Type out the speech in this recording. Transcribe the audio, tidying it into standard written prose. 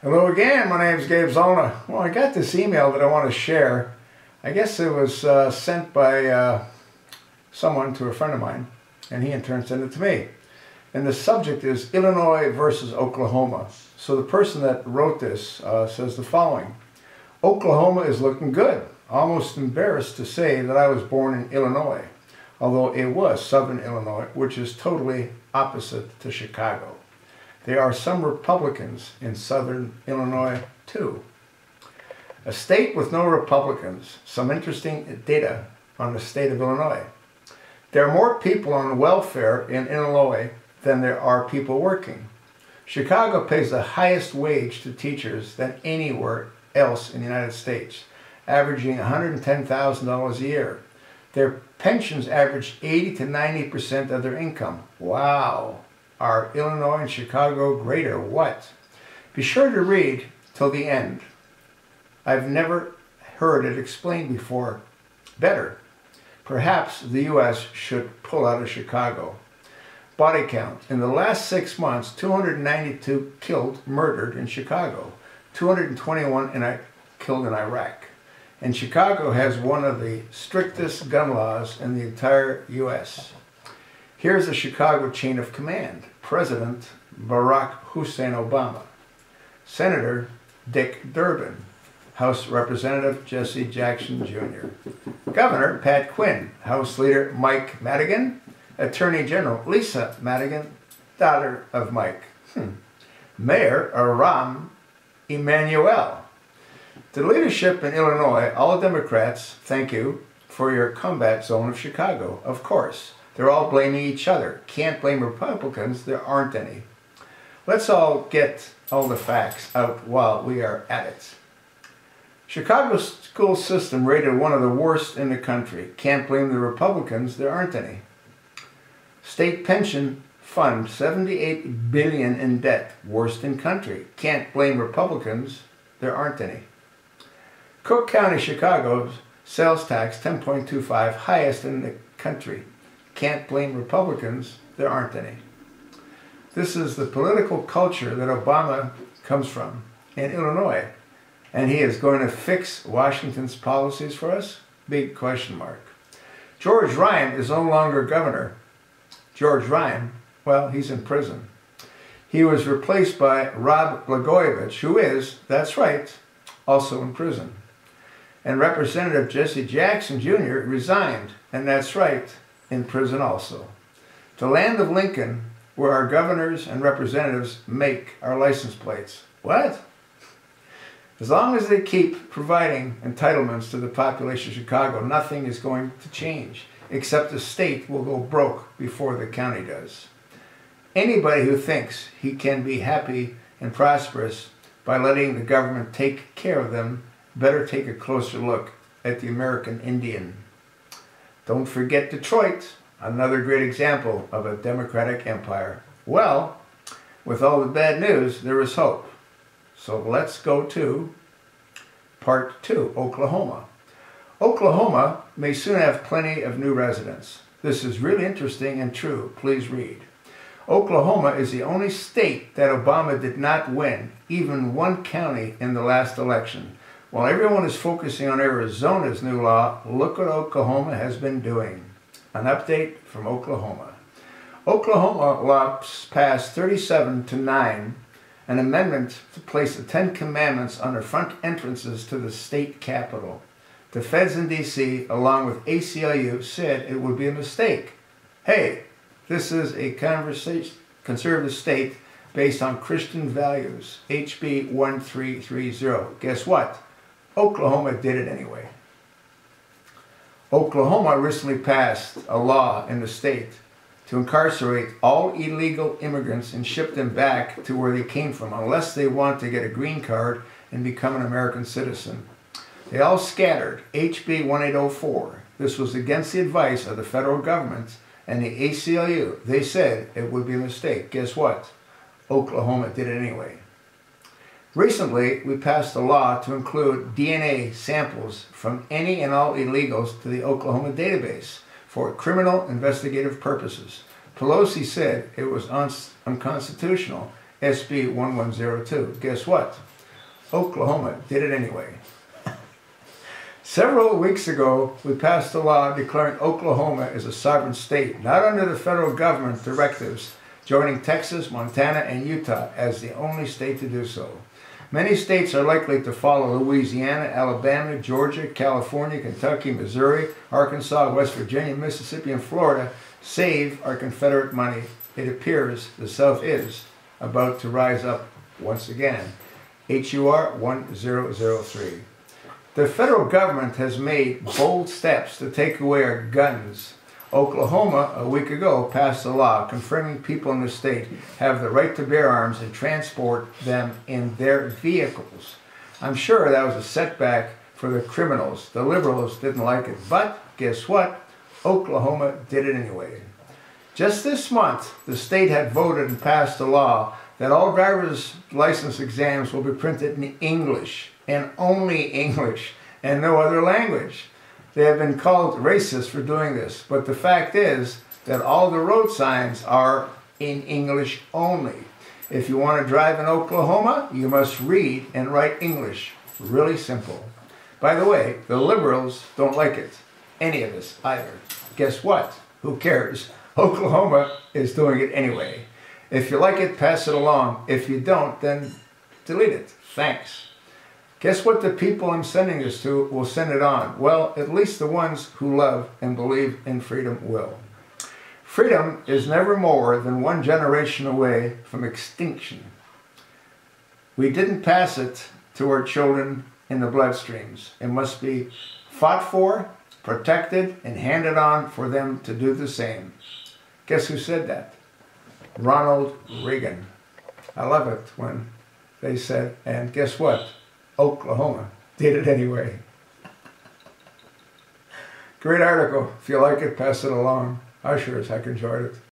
Hello again, my name is Gabe Zolna. Well, I got this email that I want to share. I guess it was sent by someone to a friend of mine, and he in turn sent it to me. And the subject is Illinois versus Oklahoma. So the person that wrote this says the following: Oklahoma is looking good. Almost embarrassed to say that I was born in Illinois, although it was Southern Illinois, which is totally opposite to Chicago. There are some Republicans in Southern Illinois, too. A state with no Republicans. Some interesting data on the state of Illinois. There are more people on welfare in Illinois than there are people working. Chicago pays the highest wage to teachers than anywhere else in the United States, averaging $110,000 a year. Their pensions average 80 to 90% of their income. Wow! Are Illinois and Chicago great or what? Be sure to read till the end. I've never heard it explained before better. Perhaps the U.S. should pull out of Chicago. Body count. In the last 6 months, 292 killed, murdered in Chicago. 221 killed in Iraq. And Chicago has one of the strictest gun laws in the entire U.S. Here's the Chicago chain of command. President Barack Hussein Obama. Senator Dick Durbin. House Representative Jesse Jackson Jr. Governor Pat Quinn. House Leader Mike Madigan. Attorney General Lisa Madigan, daughter of Mike. Mayor Rahm Emanuel. To the leadership in Illinois, all Democrats, thank you for your combat zone of Chicago, of course. They're all blaming each other. Can't blame Republicans, there aren't any. Let's all get all the facts out while we are at it. Chicago's school system rated one of the worst in the country. Can't blame the Republicans, there aren't any. State pension fund, $78 billion in debt, worst in country. Can't blame Republicans, there aren't any. Cook County, Chicago's sales tax, 10.25, highest in the country. Can't blame Republicans, there aren't any. This is the political culture that Obama comes from in Illinois. And he is going to fix Washington's policies for us? Big question mark. George Ryan is no longer governor. George Ryan, well, he's in prison. He was replaced by Rod Blagojevich, who is, that's right, also in prison. And Representative Jesse Jackson Jr. resigned, and that's right, in prison also. The land of Lincoln, where our governors and representatives make our license plates. What? As long as they keep providing entitlements to the population of Chicago, nothing is going to change, except the state will go broke before the county does. Anybody who thinks he can be happy and prosperous by letting the government take care of them better take a closer look at the American Indian. Don't forget Detroit, another great example of a democratic empire. Well, with all the bad news, there is hope. So let's go to part 2, Oklahoma. Oklahoma may soon have plenty of new residents. This is really interesting and true. Please read. Oklahoma is the only state that Obama did not win, even one county in the last election. While everyone is focusing on Arizona's new law, look what Oklahoma has been doing. An update from Oklahoma. Oklahoma law passed 37-9, an amendment to place the 10 Commandments on the front entrances to the state capitol. The feds in D.C., along with ACLU, said it would be a mistake. Hey, this is a conservative state based on Christian values. HB 1330. Guess what? Oklahoma did it anyway. Oklahoma recently passed a law in the state to incarcerate all illegal immigrants and ship them back to where they came from unless they want to get a green card and become an American citizen. They all scattered. HB 1804. This was against the advice of the federal government and the ACLU. They said it would be a mistake. Guess what? Oklahoma did it anyway. Recently, we passed a law to include DNA samples from any and all illegals to the Oklahoma database for criminal investigative purposes. Pelosi said it was unconstitutional, SB 1102. Guess what? Oklahoma did it anyway. Several weeks ago, we passed a law declaring Oklahoma as a sovereign state, not under the federal government directives, joining Texas, Montana, and Utah as the only state to do so. Many states are likely to follow: Louisiana, Alabama, Georgia, California, Kentucky, Missouri, Arkansas, West Virginia, Mississippi, and Florida save our Confederate money. It appears the South is about to rise up once again. HUR 1003. The federal government has made bold steps to take away our guns. Oklahoma, a week ago, passed a law confirming people in the state have the right to bear arms and transport them in their vehicles. I'm sure that was a setback for the criminals. The liberals didn't like it, but guess what? Oklahoma did it anyway. Just this month, the state had voted and passed a law that all driver's license exams will be printed in English, and only English, and no other language. They have been called racist for doing this, but the fact is that all the road signs are in English only. If you want to drive in Oklahoma, you must read and write English. Really simple. By the way, the liberals don't like it. Any of us either. Guess what? Who cares? Oklahoma is doing it anyway. If you like it, pass it along. If you don't, then delete it. Thanks. Guess what the people I'm sending this to will send it on? Well, at least the ones who love and believe in freedom will. Freedom is never more than one generation away from extinction. We didn't pass it to our children in the bloodstreams. It must be fought for, protected, and handed on for them to do the same. Guess who said that? Ronald Reagan. I love it when they said, and guess what? Oklahoma did it anyway. Great article. If you like it, pass it along. I sure as heck enjoyed it.